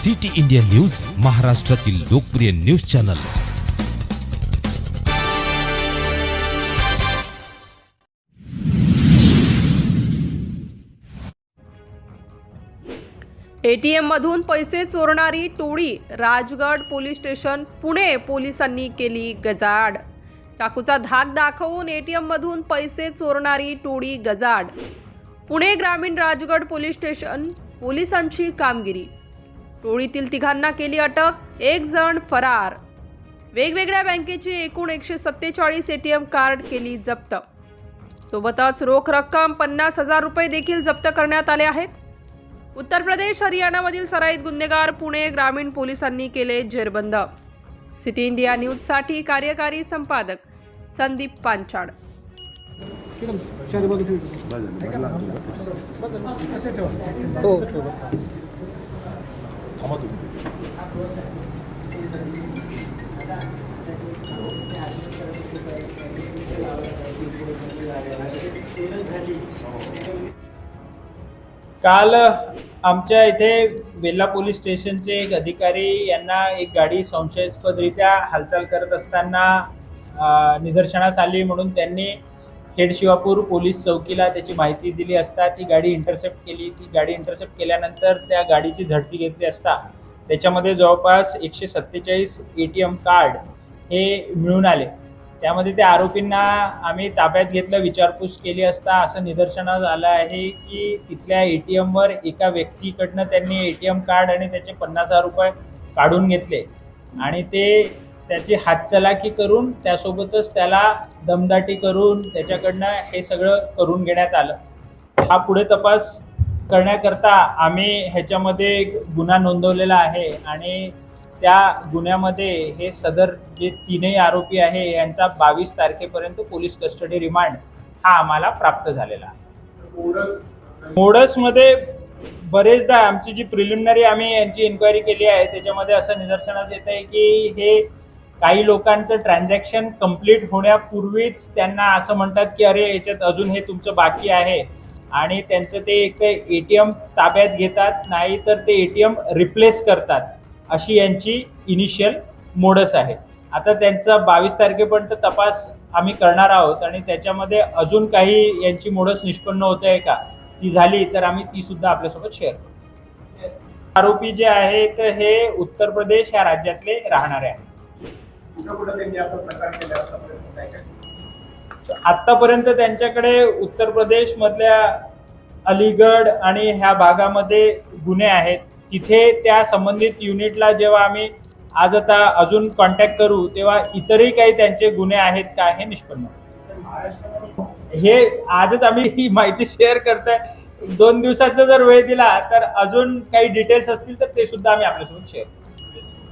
City India news, महाराष्ट्रातील लोकप्रिय news channel. ATM मधून पैसे चोरणारी टोळी, राजगड पोलीस स्टेशन पुणे पोलिसांनी केली गजाआड। चाकूचा धाक दाखवून एटीएम मधून पैसे चोरणारी टोळी गजाआड। पुणे ग्रामीण राजगड पोलीस स्टेशन पोलिसांची कामगिरी। टोळीतील तिघांना केली अटक, एक जण फरार। वेगवेगळ्या बँकेची एकूण 147 एटीएम कार्ड केली जप्त। सोबतच रोख रक्कम 50,000 रुपये देखील जप्त करण्यात आले आहेत। उत्तर प्रदेश हरियाणामधील सराईत गुन्हेगार पुणे ग्रामीण पोलिसांनी केले जेरबंद। सिटी इंडिया न्यूज साठी कार्यकारी संपादक संदीप पांचाळ। काल आमच्या इथे बेल्ला पोलीस स्टेशनचे एक अधिकारी यांना एक गाडी संशयास्पदरित्या हालचाल करत असताना निदर्शनास आली, म्हणून त्यांनी खेड शिवापूर पोलीस चौकीला त्याची माहिती दिली असता ती गाडी इंटरसेप्ट केली। ती गाडी इंटरसेप्ट केल्यानंतर त्या गाडीची झडती घेतली असता त्याच्यामध्ये जवळपास 147 एटीएम कार्ड हे मिळून आले। त्यामध्ये त्या आरोपींना आम्ही ताब्यात घेतलं, विचारपूस केली असता असं निदर्शनास आलं आहे की तिथल्या एटीएमवर एका व्यक्तीकडनं त्यांनी एटीएम कार्ड आणि त्याचे 50,000 रुपये काढून घेतले आणि ते त्याची हातचलाकी करून त्यासोबतच त्याला दमदाटी करून त्याच्याकडनं हे सगळं करून घेण्यात आलं। हा पुढे तपास करण्याकरता आम्ही ह्याच्यामध्ये गुन्हा नोंदवलेला आहे आणि त्या गुन्ह्यामध्ये हे सदर जे तीनही आरोपी आहे यांचा 22 तारखेपर्यंत पोलीस कस्टडी रिमांड हा आम्हाला प्राप्त झालेला आहे। मोडसमध्ये बरेचदा आमची जी प्रिलिमिनरी आम्ही यांची इन्क्वायरी केली आहे त्याच्यामध्ये असं निदर्शनास येत आहे की हे काही लोकांचं ट्रान्झॅक्शन कंप्लीट होण्यापूर्वीच त्यांना असं म्हणतात की अरे याच्यात अजून हे तुमचं बाकी आहे आणि त्यांचं ते एक एटीएम ताब्यात घेतात, नाही तर ते एटीएम रिप्लेस करतात, अशी यांची इनिशियल मोडस आहे। आता त्यांचा 22 तारखेपर्यंत तपास आम्ही करणार आहोत आणि त्याच्यामध्ये अजून काही यांची मोडस निष्पन्न होत आहे का, ती झाली तर आम्ही ती सुद्धा आपल्यासोबत शेअर करू। आरोपी जे आहेत हे उत्तर प्रदेश या राज्यातले राहणारे आहेत। आतापर्यंत त्यांच्याकडे उत्तर प्रदेश मधल्या अलीगड आणि ह्या भागामध्ये गुन्हे आहेत। तिथे त्या संबंधित युनिटला जेव्हा आम्ही आज आता अजून कॉन्टॅक्ट करू तेव्हा इतरही काही त्यांचे गुन्हे आहेत का हे निष्पन्न हे आजच आम्ही ही माहिती शेअर करतोय। 2 दिवसाचा जर वेळ दिला तर अजून काही डिटेल्स असतील तर ते सुद्धा आम्ही आपल्यासोबत शेअर करू।